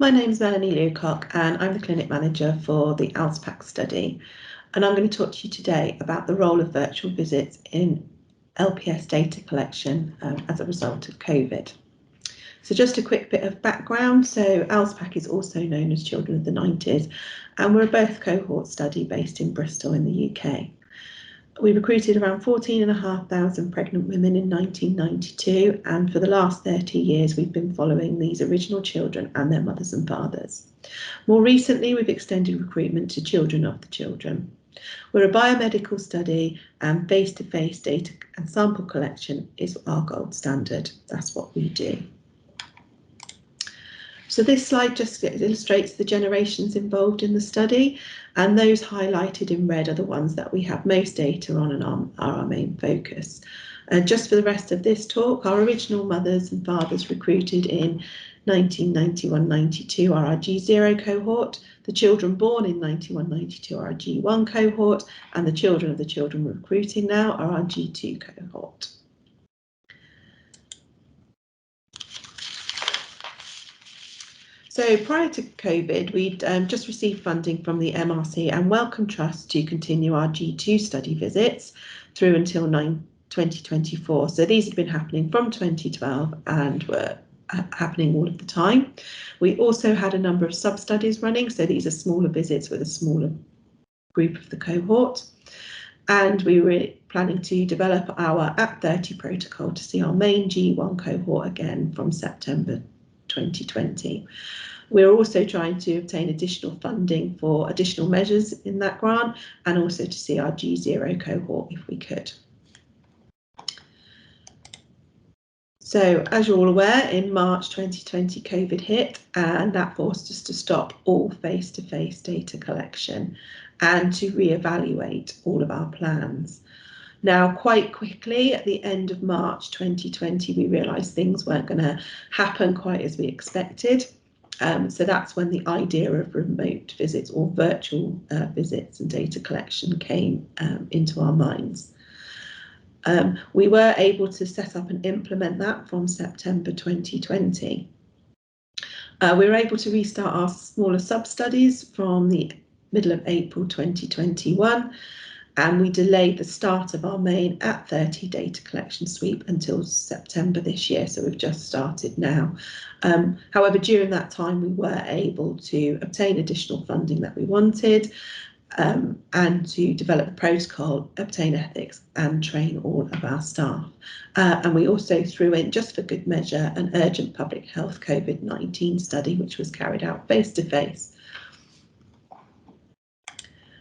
My name's Melanie Lewcock and I'm the clinic manager for the ALSPAC study, and I'm going to talk to you today about the role of virtual visits in LPS data collection as a result of COVID. So just a quick bit of background. So ALSPAC is also known as Children of the 90s, and we're a birth cohort study based in Bristol in the UK. We recruited around 14,500 pregnant women in 1992, and for the last 30 years we've been following these original children and their mothers and fathers. More recently, we've extended recruitment to children of the children. We're a biomedical study, and face-to-face data and sample collection is our gold standard. That's what we do. So this slide just illustrates the generations involved in the study, and those highlighted in red are the ones that we have most data on and are our main focus. Just for the rest of this talk, our original mothers and fathers recruited in 1991-92 are our G0 cohort, the children born in 91-92 are our G1 cohort, and the children of the children we're recruiting now are our G2 cohort. So prior to COVID, we'd just received funding from the MRC and Wellcome Trust to continue our G2 study visits through until 2024. So these have been happening from 2012 and were happening all of the time. We also had a number of sub-studies running, so these are smaller visits with a smaller group of the cohort. And we were planning to develop our @30 protocol to see our main G1 cohort again from September 2020. We're also trying to obtain additional funding for additional measures in that grant, and also to see our G0 cohort if we could. So as you're all aware, in March 2020 COVID hit, and that forced us to stop all face-to-face data collection and to re-evaluate all of our plans. Now, quite quickly, at the end of March 2020, we realised things weren't going to happen quite as we expected. So that's when the idea of remote visits or virtual visits and data collection came into our minds. We were able to set up and implement that from September 2020. We were able to restart our smaller sub-studies from the middle of April 2021. And we delayed the start of our main @30 data collection sweep until September this year, so we've just started now. However, during that time we were able to obtain additional funding that we wanted, and to develop the protocol, obtain ethics and train all of our staff. And we also threw in, just for good measure, an urgent public health COVID-19 study which was carried out face-to-face.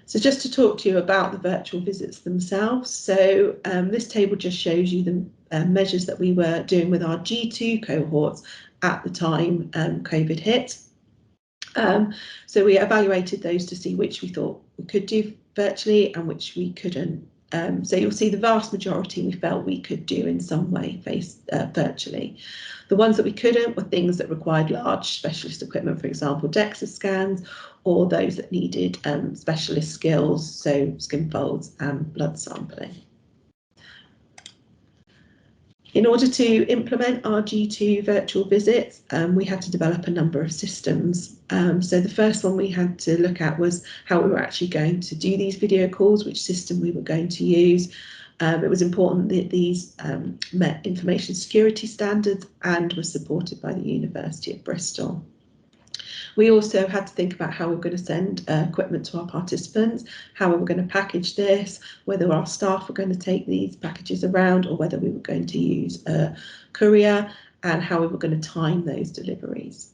So just to talk to you about the virtual visits themselves. So this table just shows you the measures that we were doing with our G2 cohorts at the time COVID hit. So we evaluated those to see which we thought we could do virtually and which we couldn't. So you'll see the vast majority we felt we could do in some way virtually. The ones that we couldn't were things that required large specialist equipment, for example, DEXA scans, or those that needed specialist skills, so skin folds and blood sampling. In order to implement our G2 virtual visits, we had to develop a number of systems. So the first one we had to look at was how we were actually going to do these video calls, which system we were going to use. It was important that these met information security standards and were supported by the University of Bristol. We also had to think about how we were going to send equipment to our participants, how we were going to package this, whether our staff were going to take these packages around or whether we were going to use a courier, and how we were going to time those deliveries.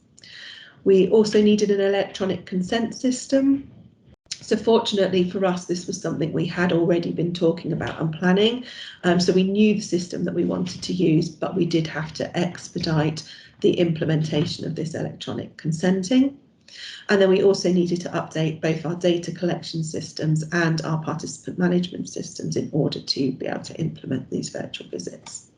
We also needed an electronic consent system. So fortunately for us, this was something we had already been talking about and planning. So we knew the system that we wanted to use, but we did have to expedite the implementation of this electronic consenting. And then we also needed to update both our data collection systems and our participant management systems in order to be able to implement these virtual visits.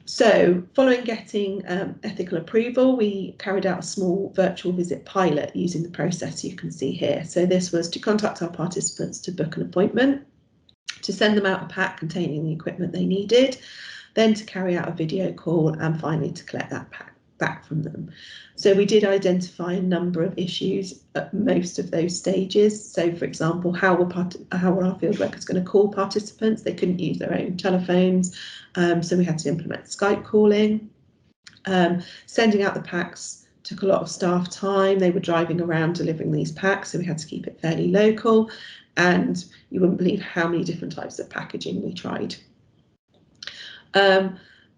So following getting ethical approval, we carried out a small virtual visit pilot using the process you can see here. So this was to contact our participants to book an appointment, to send them out a pack containing the equipment they needed, then to carry out a video call, and finally to collect that back from them. So we did identify a number of issues at most of those stages. So, for example, how were our field workers going to call participants? They couldn't use their own telephones, so we had to implement Skype calling. Sending out the packs took a lot of staff time. They were driving around delivering these packs, so we had to keep it fairly local. And you wouldn't believe how many different types of packaging we tried.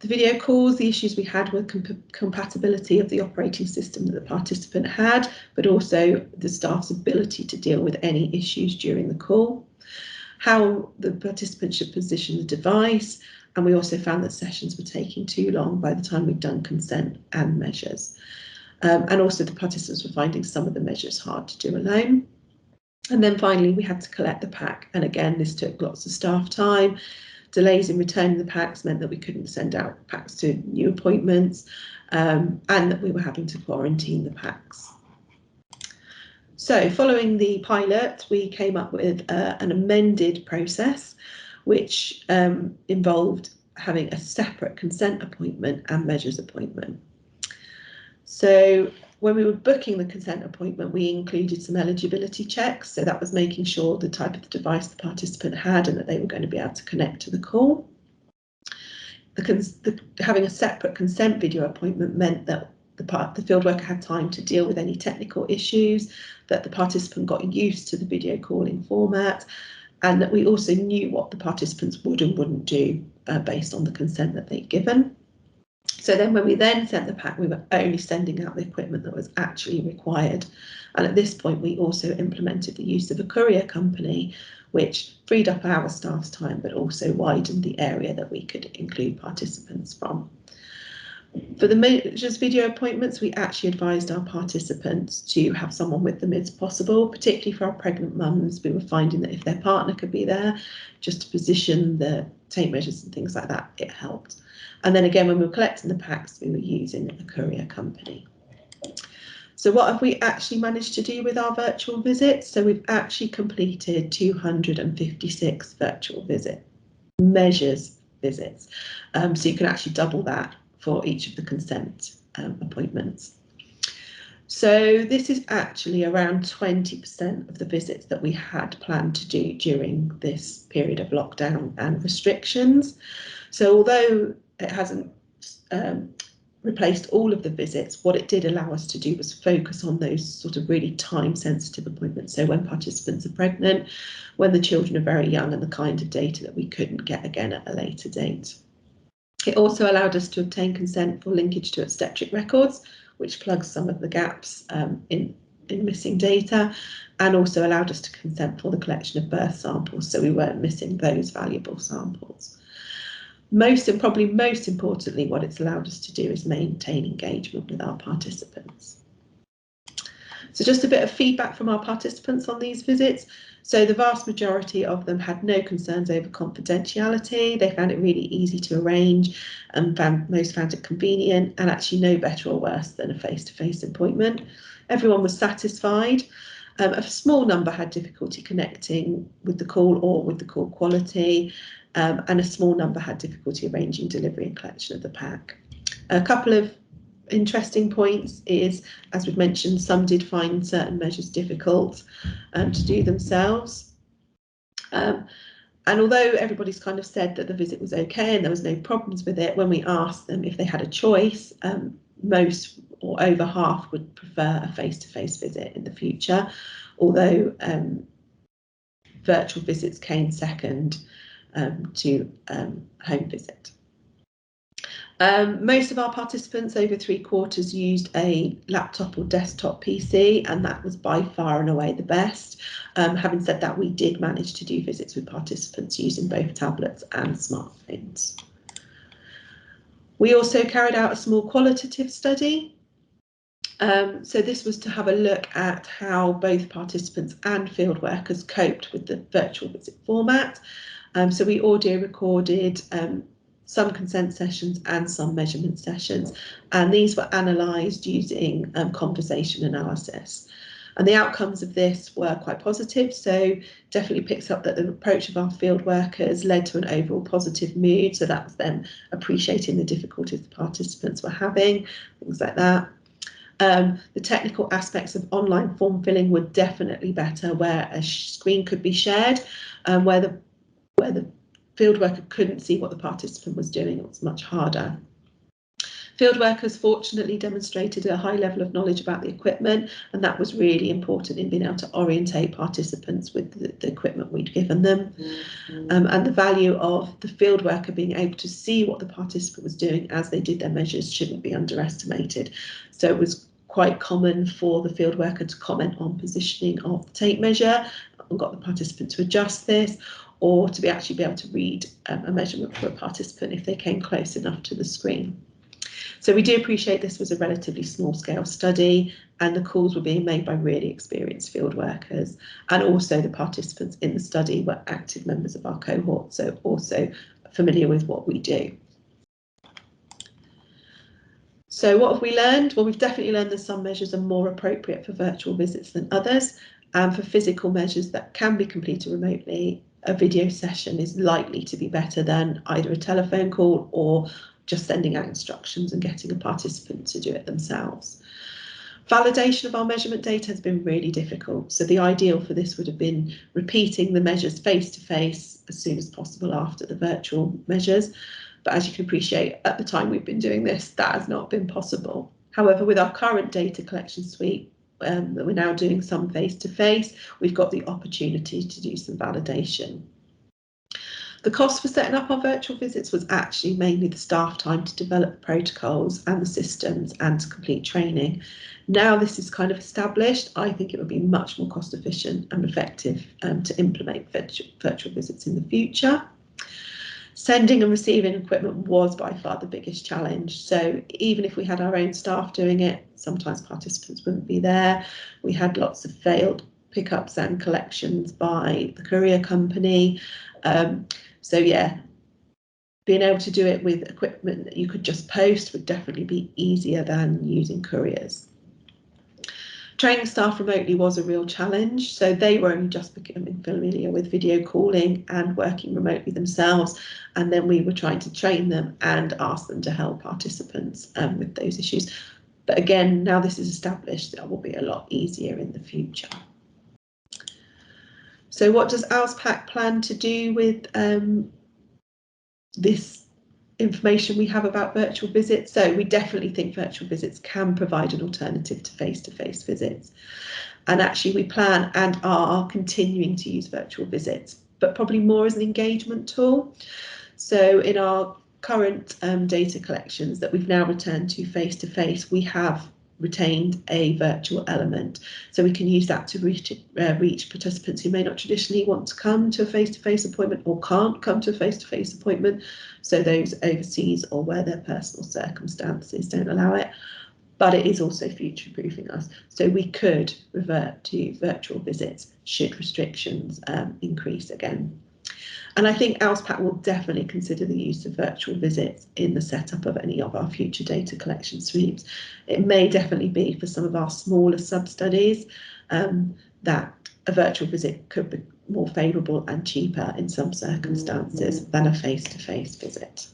The video calls, the issues we had were compatibility of the operating system that the participant had, but also the staff's ability to deal with any issues during the call, how the participant should position the device, and we also found that sessions were taking too long by the time we'd done consent and measures. And also the participants were finding some of the measures hard to do alone. And then finally, we had to collect the pack. And again, this took lots of staff time. Delays in returning the packs meant that we couldn't send out packs to new appointments, and that we were having to quarantine the packs. So following the pilot, we came up with an amended process, which involved having a separate consent appointment and measures appointment. So when we were booking the consent appointment, we included some eligibility checks. So that was making sure the type of device the participant had and that they were going to be able to connect to the call. Having a separate consent video appointment meant that the field worker had time to deal with any technical issues, that the participant got used to the video calling format, and that we also knew what the participants would and wouldn't do based on the consent that they'd given. So then when we then sent the pack, we were only sending out the equipment that was actually required. And at this point, we also implemented the use of a courier company, which freed up our staff's time, but also widened the area that we could include participants from. For the measures video appointments, we actually advised our participants to have someone with them as possible, particularly for our pregnant mums. We were finding that if their partner could be there, just to position the tape measures and things like that, it helped. And then again, when we were collecting the packs, we were using a courier company. So what have we actually managed to do with our virtual visits? So we've actually completed 256 virtual measures visits. So you can actually double that for each of the consent appointments. So this is actually around 20% of the visits that we had planned to do during this period of lockdown and restrictions. So although it hasn't replaced all of the visits, what it did allow us to do was focus on those sort of really time-sensitive appointments. So when participants are pregnant, when the children are very young, and the kind of data that we couldn't get again at a later date. It also allowed us to obtain consent for linkage to obstetric records, which plugs some of the gaps in missing data, and also allowed us to consent for the collection of birth samples, so we weren't missing those valuable samples. Most importantly, what it's allowed us to do is maintain engagement with our participants. So just a bit of feedback from our participants on these visits. So the vast majority of them had no concerns over confidentiality. They found it really easy to arrange and most found it convenient, and actually no better or worse than a face-to-face appointment. Everyone was satisfied. A small number had difficulty connecting with the call or with the call quality, and a small number had difficulty arranging delivery and collection of the pack. A couple of interesting points is, as we've mentioned, some did find certain measures difficult to do themselves. And although everybody's kind of said that the visit was okay and there was no problems with it, when we asked them if they had a choice, most or over half would prefer a face-to-face visit in the future, although virtual visits came second to home visit. Most of our participants, over 3/4, used a laptop or desktop PC, and that was by far and away the best. Having said that, we did manage to do visits with participants using both tablets and smartphones. We also carried out a small qualitative study. So this was to have a look at how both participants and field workers coped with the virtual visit format. So we audio recorded some consent sessions and some measurement sessions, and these were analysed using conversation analysis. And the outcomes of this were quite positive, so definitely picks up that the approach of our field workers led to an overall positive mood, so that was them appreciating the difficulties the participants were having, things like that. The technical aspects of online form filling were definitely better, where a screen could be shared, where the field worker couldn't see what the participant was doing. It was much harder. Field workers fortunately demonstrated a high level of knowledge about the equipment, and that was really important in being able to orientate participants with the equipment we'd given them. And the value of the field worker being able to see what the participant was doing as they did their measures shouldn't be underestimated. So it was quite common for the field worker to comment on positioning of the tape measure and got the participant to adjust this, or to actually be able to read a measurement for a participant if they came close enough to the screen. So we do appreciate this was a relatively small scale study, and the calls were being made by really experienced field workers, and also the participants in the study were active members of our cohort, so also familiar with what we do. So what have we learned? Well, we've definitely learned that some measures are more appropriate for virtual visits than others, and for physical measures that can be completed remotely, a video session is likely to be better than either a telephone call or just sending out instructions and getting a participant to do it themselves. Validation of our measurement data has been really difficult, so the ideal for this would have been repeating the measures face to face as soon as possible after the virtual measures. But as you can appreciate, at the time we've been doing this, that has not been possible. However, with our current data collection suite, that we're now doing some face to face, we've got the opportunity to do some validation. The cost for setting up our virtual visits was actually mainly the staff time to develop the protocols and the systems and to complete training. Now this is kind of established, I think it would be much more cost efficient and effective to implement virtual visits in the future. Sending and receiving equipment was by far the biggest challenge. So even if we had our own staff doing it, sometimes participants wouldn't be there. We had lots of failed pickups and collections by the courier company. So yeah, being able to do it with equipment that you could just post would definitely be easier than using couriers. Training staff remotely was a real challenge, so they were only just becoming familiar with video calling and working remotely themselves, and then we were trying to train them and ask them to help participants with those issues. But again, now this is established, that will be a lot easier in the future. So what does ALSPAC plan to do with this information we have about virtual visits? So we definitely think virtual visits can provide an alternative to face-to-face visits. And actually we plan and are continuing to use virtual visits, but probably more as an engagement tool. So in our current data collections that we've now returned to face-to-face, we have retained a virtual element, so we can use that to reach participants who may not traditionally want to come to a face-to-face appointment or can't come to a face-to-face appointment, so those overseas or where their personal circumstances don't allow it. But it is also future-proofing us, so we could revert to virtual visits should restrictions increase again. And I think ALSPAC will definitely consider the use of virtual visits in the setup of any of our future data collection suites. It may definitely be for some of our smaller sub-studies that a virtual visit could be more favourable and cheaper in some circumstances than a face-to-face visit.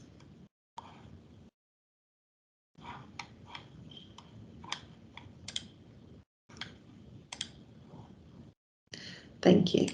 Thank you.